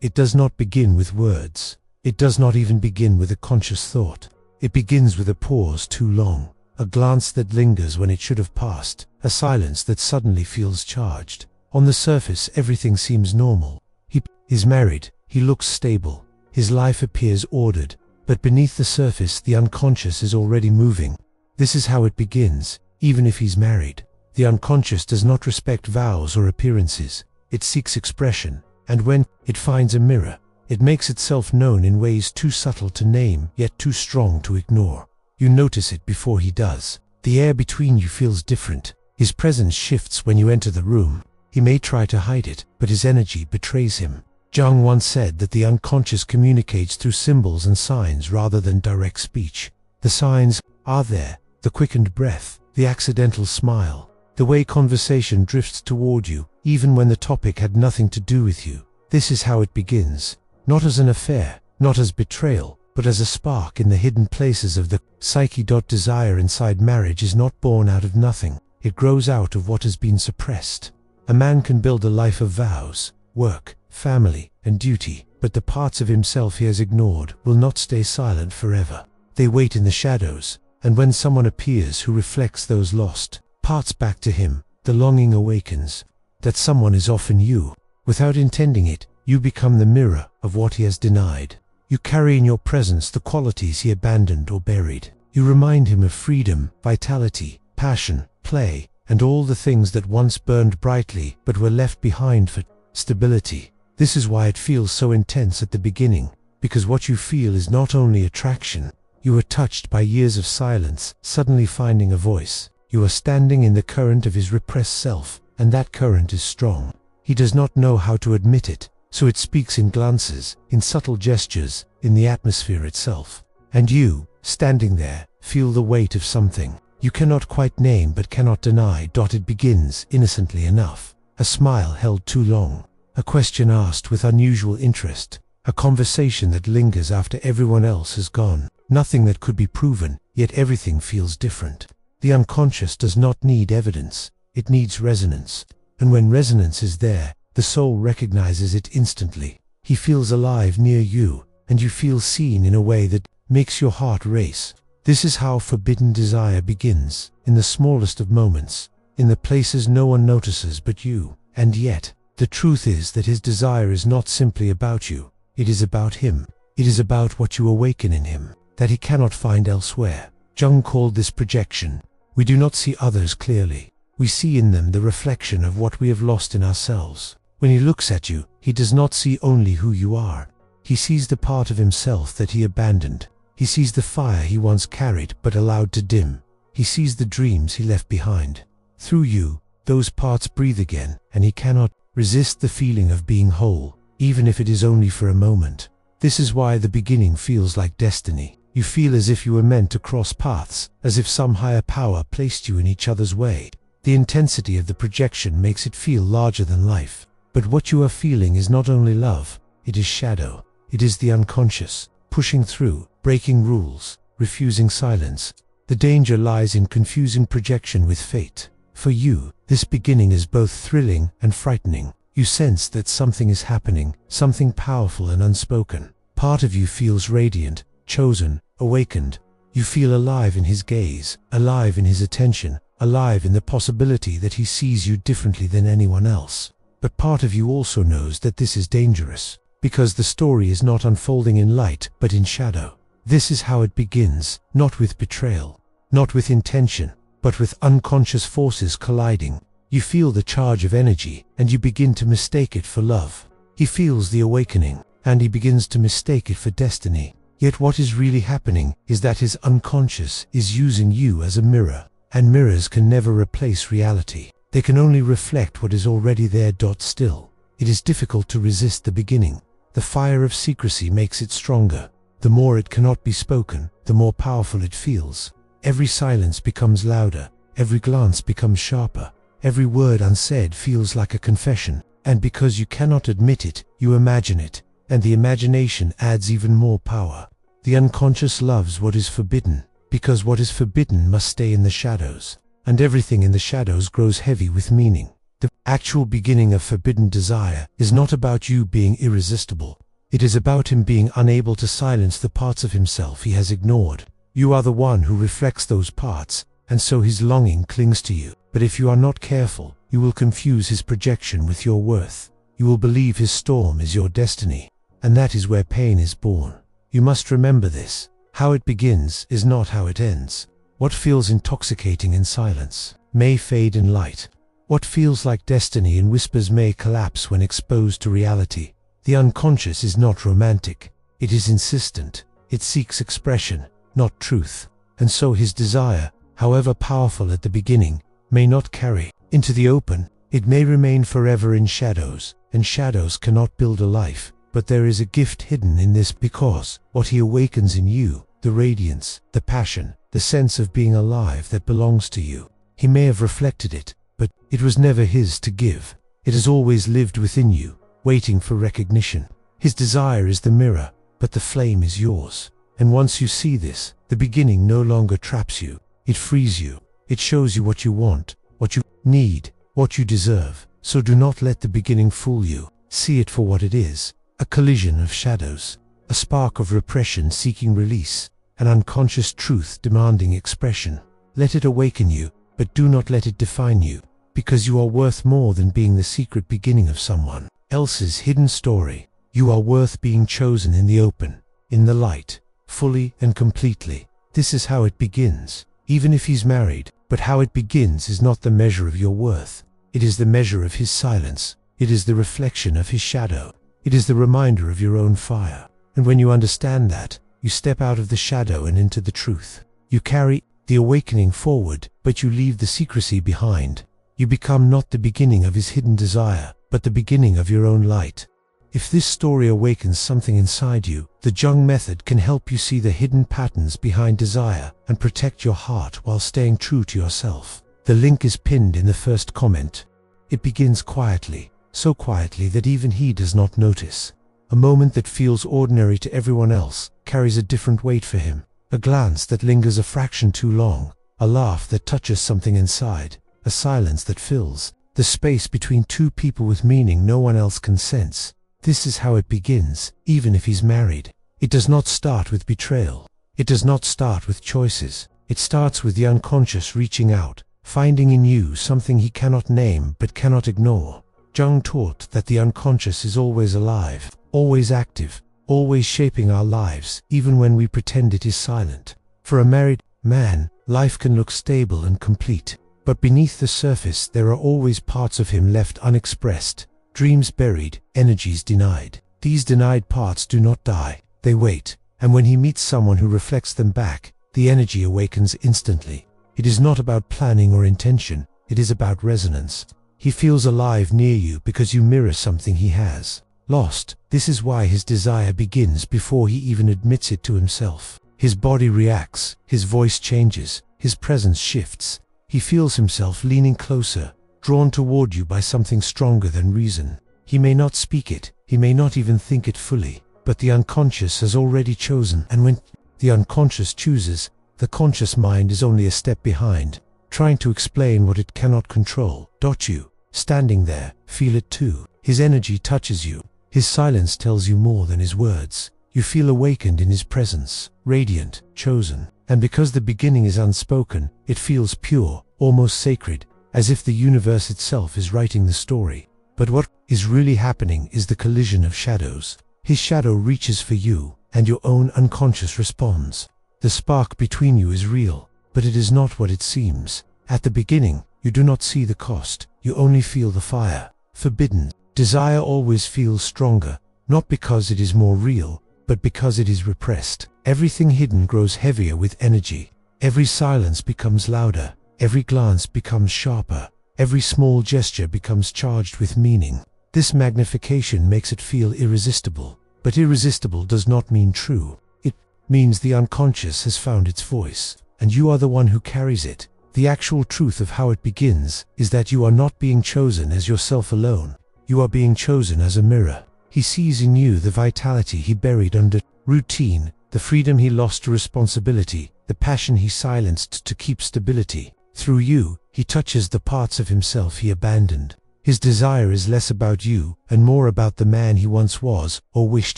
It does not begin with words. It does not even begin with a conscious thought. It begins with a pause too long, a glance that lingers when it should have passed, a silence that suddenly feels charged. On the surface, everything seems normal. He is married, he looks stable, his life appears ordered, but beneath the surface, the unconscious is already moving. This is how it begins, even if he's married. The unconscious does not respect vows or appearances. It seeks expression, and when it finds a mirror, it makes itself known in ways too subtle to name, yet too strong to ignore. You notice it before he does. The air between you feels different. His presence shifts when you enter the room. He may try to hide it, but his energy betrays him. Jung once said that the unconscious communicates through symbols and signs rather than direct speech. The signs are there: the quickened breath, the accidental smile, the way conversation drifts toward you, even when the topic had nothing to do with you. This is how it begins. Not as an affair, not as betrayal, but as a spark in the hidden places of the psyche. Desire inside marriage is not born out of nothing. It grows out of what has been suppressed. A man can build a life of vows, work, family, and duty, but the parts of himself he has ignored will not stay silent forever. They wait in the shadows, and when someone appears who reflects those lost parts back to him, the longing awakens. That someone is often you. Without intending it, you become the mirror of what he has denied. You carry in your presence the qualities he abandoned or buried. You remind him of freedom, vitality, passion, play, and all the things that once burned brightly but were left behind for stability. This is why it feels so intense at the beginning, because what you feel is not only attraction. You are touched by years of silence, suddenly finding a voice. You are standing in the current of his repressed self, and that current is strong. He does not know how to admit it, so it speaks in glances, in subtle gestures, in the atmosphere itself. And you, standing there, feel the weight of something you cannot quite name but cannot deny. It begins innocently enough. A smile held too long, a question asked with unusual interest, a conversation that lingers after everyone else has gone. Nothing that could be proven, yet everything feels different. The unconscious does not need evidence, it needs resonance. And when resonance is there, the soul recognizes it instantly. He feels alive near you, and you feel seen in a way that makes your heart race. This is how forbidden desire begins, in the smallest of moments, in the places no one notices but you. And yet, the truth is that his desire is not simply about you, it is about him. It is about what you awaken in him, that he cannot find elsewhere. Jung called this projection. We do not see others clearly. We see in them the reflection of what we have lost in ourselves. When he looks at you, he does not see only who you are. He sees the part of himself that he abandoned. He sees the fire he once carried but allowed to dim. He sees the dreams he left behind. Through you, those parts breathe again, and he cannot resist the feeling of being whole, even if it is only for a moment. This is why the beginning feels like destiny. You feel as if you were meant to cross paths, as if some higher power placed you in each other's way. The intensity of the projection makes it feel larger than life. But what you are feeling is not only love, it is shadow. It is the unconscious, pushing through, breaking rules, refusing silence. The danger lies in confusing projection with fate. For you, this beginning is both thrilling and frightening. You sense that something is happening, something powerful and unspoken. Part of you feels radiant, chosen, awakened. You feel alive in his gaze, alive in his attention, alive in the possibility that he sees you differently than anyone else. But part of you also knows that this is dangerous, because the story is not unfolding in light, but in shadow. This is how it begins, not with betrayal, not with intention, but with unconscious forces colliding. You feel the charge of energy, and you begin to mistake it for love. He feels the awakening, and he begins to mistake it for destiny. Yet what is really happening is that his unconscious is using you as a mirror, and mirrors can never replace reality. They can only reflect what is already there. Still, it is difficult to resist the beginning. The fire of secrecy makes it stronger. The more it cannot be spoken, the more powerful it feels. Every silence becomes louder, every glance becomes sharper, every word unsaid feels like a confession. And because you cannot admit it, you imagine it, and the imagination adds even more power. The unconscious loves what is forbidden, because what is forbidden must stay in the shadows, and everything in the shadows grows heavy with meaning. The actual beginning of forbidden desire is not about you being irresistible. It is about him being unable to silence the parts of himself he has ignored. You are the one who reflects those parts, and so his longing clings to you. But if you are not careful, you will confuse his projection with your worth. You will believe his storm is your destiny, and that is where pain is born. You must remember this. How it begins is not how it ends. What feels intoxicating in silence may fade in light. What feels like destiny in whispers may collapse when exposed to reality. The unconscious is not romantic. It is insistent. It seeks expression, not truth. And so his desire, however powerful at the beginning, may not carry into the open. It may remain forever in shadows, and shadows cannot build a life. But there is a gift hidden in this, because what he awakens in you, the radiance, the passion, the sense of being alive that belongs to you. He may have reflected it, but it was never his to give. It has always lived within you, waiting for recognition. His desire is the mirror, but the flame is yours. And once you see this, the beginning no longer traps you. It frees you. It shows you what you want, what you need, what you deserve. So do not let the beginning fool you. See it for what it is. A collision of shadows. A spark of repression seeking release. An unconscious truth demanding expression. Let it awaken you, but do not let it define you. Because you are worth more than being the secret beginning of someone else's hidden story. You are worth being chosen in the open, in the light, fully and completely. This is how it begins, even if he's married. But how it begins is not the measure of your worth. It is the measure of his silence. It is the reflection of his shadow. It is the reminder of your own fire. And when you understand that, you step out of the shadow and into the truth. You carry the awakening forward, but you leave the secrecy behind. You become not the beginning of his hidden desire, but the beginning of your own light. If this story awakens something inside you, the Jung method can help you see the hidden patterns behind desire and protect your heart while staying true to yourself. The link is pinned in the first comment. It begins quietly, so quietly that even he does not notice. A moment that feels ordinary to everyone else carries a different weight for him. A glance that lingers a fraction too long, a laugh that touches something inside, a silence that fills the space between two people with meaning no one else can sense. This is how it begins, even if he's married. It does not start with betrayal. It does not start with choices. It starts with the unconscious reaching out, finding in you something he cannot name but cannot ignore. Jung taught that the unconscious is always alive, always active, always shaping our lives, even when we pretend it is silent. For a married man, life can look stable and complete, but beneath the surface there are always parts of him left unexpressed, dreams buried, energies denied. These denied parts do not die, they wait, and when he meets someone who reflects them back, the energy awakens instantly. It is not about planning or intention, it is about resonance. He feels alive near you because you mirror something he has lost. This is why his desire begins before he even admits it to himself. His body reacts, his voice changes, his presence shifts. He feels himself leaning closer, drawn toward you by something stronger than reason. He may not speak it, he may not even think it fully, but the unconscious has already chosen, and when the unconscious chooses, the conscious mind is only a step behind, trying to explain what it cannot control. You, standing there, feel it too. His energy touches you. His silence tells you more than his words. You feel awakened in his presence, radiant, chosen. And because the beginning is unspoken, it feels pure, almost sacred, as if the universe itself is writing the story. But what is really happening is the collision of shadows. His shadow reaches for you, and your own unconscious responds. The spark between you is real, but it is not what it seems. At the beginning, you do not see the cost, you only feel the fire. Forbidden desire always feels stronger, not because it is more real, but because it is repressed. Everything hidden grows heavier with energy. Every silence becomes louder. Every glance becomes sharper. Every small gesture becomes charged with meaning. This magnification makes it feel irresistible. But irresistible does not mean true. It means the unconscious has found its voice, and you are the one who carries it. The actual truth of how it begins is that you are not being chosen as yourself alone. You are being chosen as a mirror. He sees in you the vitality he buried under routine, the freedom he lost to responsibility, the passion he silenced to keep stability. Through you, he touches the parts of himself he abandoned. His desire is less about you and more about the man he once was or wished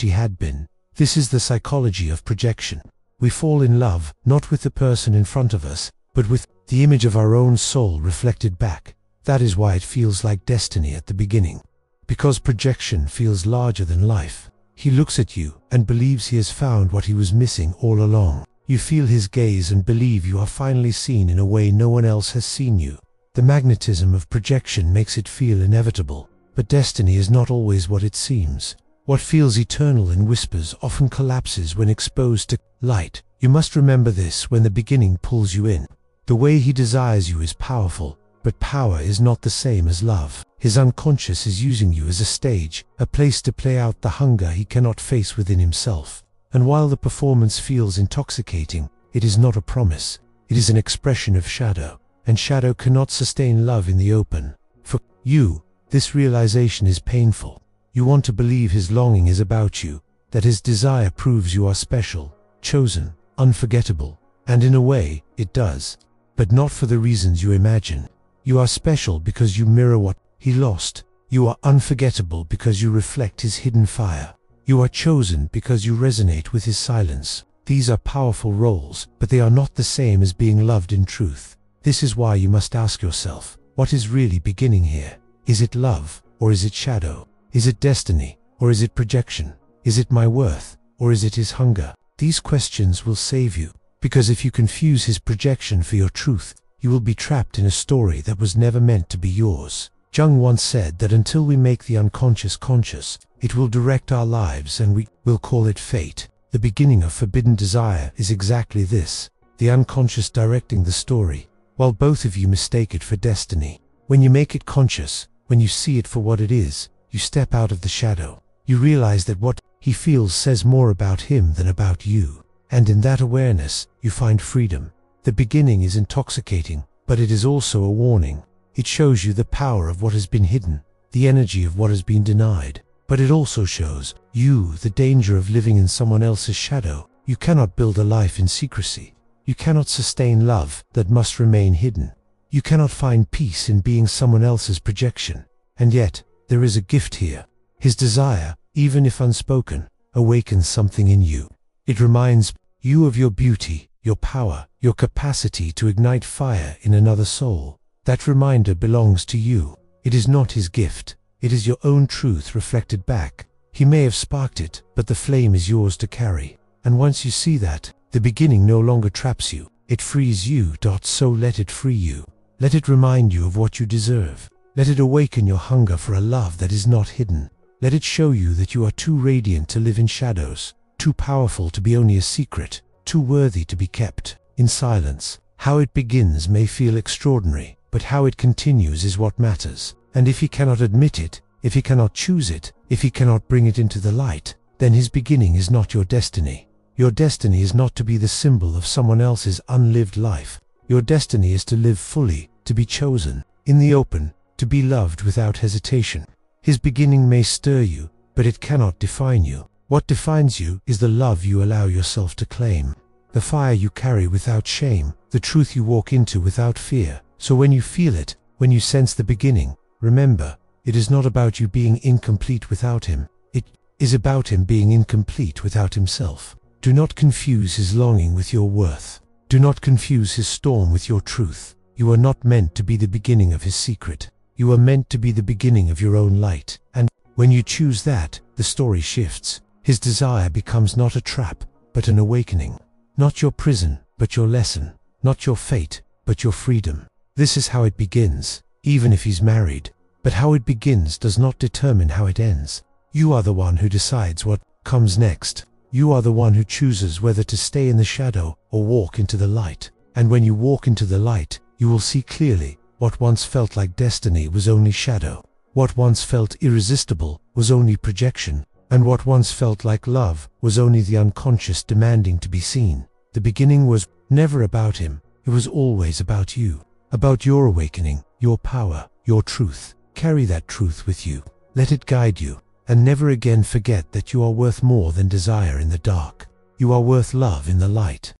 he had been. This is the psychology of projection. We fall in love not with the person in front of us, but with the image of our own soul reflected back. That is why it feels like destiny at the beginning. Because projection feels larger than life. He looks at you and believes he has found what he was missing all along. You feel his gaze and believe you are finally seen in a way no one else has seen you. The magnetism of projection makes it feel inevitable, but destiny is not always what it seems. What feels eternal in whispers often collapses when exposed to light. You must remember this when the beginning pulls you in. The way he desires you is powerful, but power is not the same as love. His unconscious is using you as a stage, a place to play out the hunger he cannot face within himself. And while the performance feels intoxicating, it is not a promise. It is an expression of shadow, and shadow cannot sustain love in the open. For you, this realization is painful. You want to believe his longing is about you, that his desire proves you are special, chosen, unforgettable, and in a way, it does. But not for the reasons you imagine. You are special because you mirror what he lost. You are unforgettable because you reflect his hidden fire. You are chosen because you resonate with his silence. These are powerful roles, but they are not the same as being loved in truth. This is why you must ask yourself, what is really beginning here? Is it love, or is it shadow? Is it destiny, or is it projection? Is it my worth, or is it his hunger? These questions will save you, because if you confuse his projection for your truth, you will be trapped in a story that was never meant to be yours. Jung once said that until we make the unconscious conscious, it will direct our lives and we will call it fate. The beginning of forbidden desire is exactly this, the unconscious directing the story, while both of you mistake it for destiny. When you make it conscious, when you see it for what it is, you step out of the shadow. You realize that what he feels says more about him than about you. And in that awareness, you find freedom. The beginning is intoxicating, but it is also a warning. It shows you the power of what has been hidden, the energy of what has been denied. But it also shows you the danger of living in someone else's shadow. You cannot build a life in secrecy. You cannot sustain love that must remain hidden. You cannot find peace in being someone else's projection. And yet, there is a gift here. His desire, even if unspoken, awakens something in you. It reminds you of your beauty, your power, your capacity to ignite fire in another soul. That reminder belongs to you. It is not his gift. It is your own truth reflected back. He may have sparked it, but the flame is yours to carry. And once you see that, the beginning no longer traps you. It frees you. So let it free you. Let it remind you of what you deserve. Let it awaken your hunger for a love that is not hidden. Let it show you that you are too radiant to live in shadows, too powerful to be only a secret, too worthy to be kept in silence. How it begins may feel extraordinary, but how it continues is what matters. And if he cannot admit it, if he cannot choose it, if he cannot bring it into the light, then his beginning is not your destiny. Your destiny is not to be the symbol of someone else's unlived life. Your destiny is to live fully, to be chosen, in the open, to be loved without hesitation. His beginning may stir you, but it cannot define you. What defines you is the love you allow yourself to claim, the fire you carry without shame, the truth you walk into without fear. So when you feel it, when you sense the beginning, remember, it is not about you being incomplete without him. It is about him being incomplete without himself. Do not confuse his longing with your worth. Do not confuse his storm with your truth. You are not meant to be the beginning of his secret. You are meant to be the beginning of your own light. And when you choose that, the story shifts. His desire becomes not a trap, but an awakening. Not your prison, but your lesson. Not your fate, but your freedom. This is how it begins, even if he's married. But how it begins does not determine how it ends. You are the one who decides what comes next. You are the one who chooses whether to stay in the shadow or walk into the light. And when you walk into the light, you will see clearly what once felt like destiny was only shadow. What once felt irresistible was only projection. And what once felt like love was only the unconscious demanding to be seen. The beginning was never about him. It was always about you. About your awakening, your power, your truth. Carry that truth with you. Let it guide you. And never again forget that you are worth more than desire in the dark. You are worth love in the light.